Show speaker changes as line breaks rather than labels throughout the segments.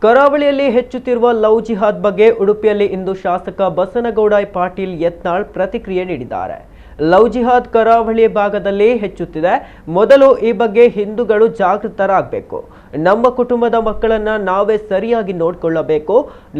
ಕರಾವಳಿಯಲ್ಲಿ ಹೆಚ್ಚುತ್ತಿರುವ ಲವ್ ಜಿಹಾದ್ ಬಗ್ಗೆ ಉಡುಪಿಯಲ್ಲಿ ಇಂದು ಶಾಸಕ ಬಸನಗೌಡ ಪಾಟೀಲ್ ಯತ್ನಾಳ್ ಪ್ರತಿಕ್ರಿಯೆ ನೀಡಿದ್ದಾರೆ. ಲವ್ ಜಿಹಾದ್ ಕರಾವಳಿ ಭಾಗದಲ್ಲಿ ಹೆಚ್ಚುತ್ತಿದೆ. ಮೊದಲು ಈ ಬಗ್ಗೆ ಹಿಂದೂಗಳು ಜಾಗೃತರಾಗಬೇಕು. ನಮ್ಮ ಕುಟುಂಬದ ಮಕ್ಕಳನ್ನ ನಾವೇ ಸರಿಯಾಗಿ ನೋಡಿಕೊಳ್ಳಬೇಕು.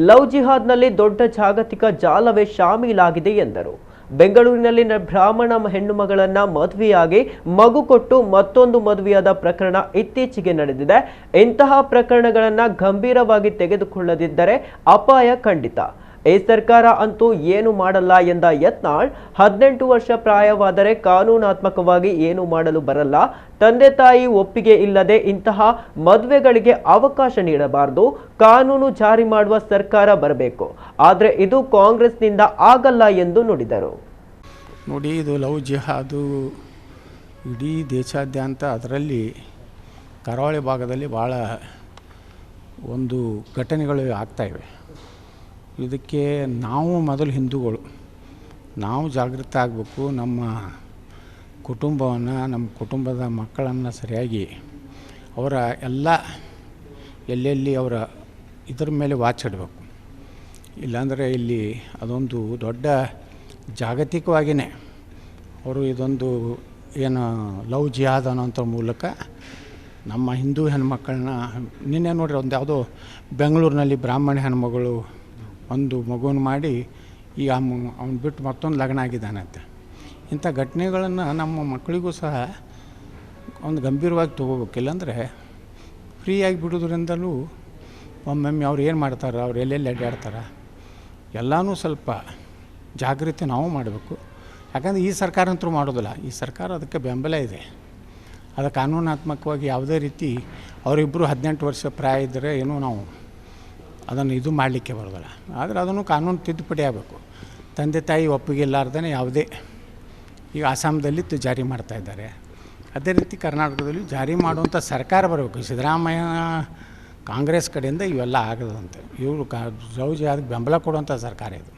ಲವ್ ಜಿಹಾದ್ನಲ್ಲಿ ದೊಡ್ಡ ಜಾಗತಿಕ ಜಾಲವೇ ಶಾಮೀಲಾಗಿದೆ ಎಂದರು. ಬೆಂಗಳೂರಿನಲ್ಲಿ ಬ್ರಾಹ್ಮಣ ಹೆಣ್ಣು ಮಗಳನ್ನ ಮದುವೆಯಾಗಿ ಮಗು ಕೊಟ್ಟು ಮತ್ತೊಂದು ಮದುವೆಯಾದ ಪ್ರಕರಣ ಇತ್ತೀಚೆಗೆ ನಡೆದಿದೆ. ಇಂತಹ ಪ್ರಕರಣಗಳನ್ನು ಗಂಭೀರವಾಗಿ ತೆಗೆದುಕೊಳ್ಳದಿದ್ದರೆ ಅಪಾಯ ಖಂಡಿತ. ಈ ಸರ್ಕಾರ ಅಂತೂ ಏನು ಮಾಡಲ್ಲ ಎಂದ ಯತ್ನಾಳ್, 18 ವರ್ಷ ಪ್ರಾಯವಾದರೆ ಕಾನೂನಾತ್ಮಕವಾಗಿ ಏನು ಮಾಡಲು ಬರಲ್ಲ. ತಂದೆ ತಾಯಿ ಒಪ್ಪಿಗೆ ಇಲ್ಲದೆ ಇಂತಹ ಮದುವೆಗಳಿಗೆ ಅವಕಾಶ ನೀಡಬಾರದು. ಕಾನೂನು ಜಾರಿ ಮಾಡುವ ಸರ್ಕಾರ ಬರಬೇಕು. ಆದರೆ ಇದು ಕಾಂಗ್ರೆಸ್ನಿಂದ ಆಗಲ್ಲ ಎಂದು ನುಡಿದರು.
ನೋಡಿ, ಇದು ಲವ್ ಜಿಹಾದು ಇಡೀ ದೇಶಾದ್ಯಂತ, ಅದರಲ್ಲಿ ಕರಾವಳಿ ಭಾಗದಲ್ಲಿ ಭಾಳ ಒಂದು ಘಟನೆಗಳು ಆಗ್ತಾಯಿವೆ. ಇದಕ್ಕೆ ನಾವು ಮೊದಲು ಹಿಂದೂಗಳು ನಾವು ಜಾಗೃತ ಆಗಬೇಕು. ನಮ್ಮ ಕುಟುಂಬವನ್ನು, ನಮ್ಮ ಕುಟುಂಬದ ಮಕ್ಕಳನ್ನು ಸರಿಯಾಗಿ ಅವರ ಎಲ್ಲ ಎಲ್ಲೆಲ್ಲಿ ಅವರ ಇದರ ಮೇಲೆ ವಾಚ್ ಇಡಬೇಕು. ಇಲ್ಲಾಂದರೆ ಇಲ್ಲಿ ಅದೊಂದು ದೊಡ್ಡ ಜಾಗತಿಕವಾಗಿಯೇ ಅವರು ಇದೊಂದು ಏನು ಲವ್ ಜಿಹಾದ್ ಅನ್ನೋಂಥ ಮೂಲಕ ನಮ್ಮ ಹಿಂದೂ ಹೆಣ್ಮಕ್ಕಳನ್ನ, ನಿನ್ನೆ ನೋಡ್ರಿ ಒಂದು ಯಾವುದೋ ಬೆಂಗಳೂರಿನಲ್ಲಿ ಬ್ರಾಹ್ಮಣ ಹೆಣ್ಮಗಳು ಒಂದು ಮಗುವನ್ನು ಮಾಡಿ ಈಗ ಅವ್ನು ಬಿಟ್ಟು ಮತ್ತೊಂದು ಲಗ್ನ ಆಗಿದ್ದಾನಂತೆ. ಇಂಥ ಘಟನೆಗಳನ್ನು ನಮ್ಮ ಮಕ್ಕಳಿಗೂ ಸಹ ಒಂದು ಗಂಭೀರವಾಗಿ ತೊಗೋಬೇಕು. ಇಲ್ಲಾಂದರೆ ಫ್ರೀಯಾಗಿ ಬಿಡೋದ್ರಿಂದಲೂ ಒಮ್ಮೊಮ್ಮೆ ಅವ್ರು ಏನು ಮಾಡ್ತಾರೆ, ಅವ್ರು ಎಲ್ಲೆಲ್ಲಿ ಅಡ್ಡಾಡ್ತಾರೆ, ಎಲ್ಲನೂ ಸ್ವಲ್ಪ ಜಾಗೃತಿ ನಾವು ಮಾಡಬೇಕು. ಯಾಕಂದರೆ ಈ ಸರ್ಕಾರ ಅಂತೂ ಮಾಡೋದಿಲ್ಲ. ಈ ಸರ್ಕಾರ ಅದಕ್ಕೆ ಬೆಂಬಲ ಇದೆ. ಅದು ಕಾನೂನಾತ್ಮಕವಾಗಿ ಯಾವುದೇ ರೀತಿ ಅವರಿಬ್ಬರು 18 ವರ್ಷ ಪ್ರಾಯ ಇದ್ದರೆ ಏನೂ ನಾವು ಅದನ್ನು ಇದು ಮಾಡಲಿಕ್ಕೆ ಬರೋದಿಲ್ಲ. ಆದರೆ ಅದನ್ನು ಕಾನೂನು ತಿದ್ದುಪಡಿ ಆಗಬೇಕು. ತಂದೆ ತಾಯಿ ಒಪ್ಪಿಗೆ ಇಲ್ಲಾರ್ದೇ ಯಾವುದೇ, ಈಗ ಅಸ್ಸಾಂದಲ್ಲಿ ಜಾರಿ ಮಾಡ್ತಾಯಿದ್ದಾರೆ, ಅದೇ ರೀತಿ ಕರ್ನಾಟಕದಲ್ಲಿ ಜಾರಿ ಮಾಡುವಂಥ ಸರ್ಕಾರ ಬರಬೇಕು. ಸಿದ್ದರಾಮಯ್ಯ ಕಾಂಗ್ರೆಸ್ ಕಡೆಯಿಂದ ಇವೆಲ್ಲ ಆಗದಂತೆ. ಇವರು ಲವ್ ಜಿಹಾದ್ಗೆ ಬೆಂಬಲ ಕೊಡುವಂಥ ಸರ್ಕಾರ ಇದು.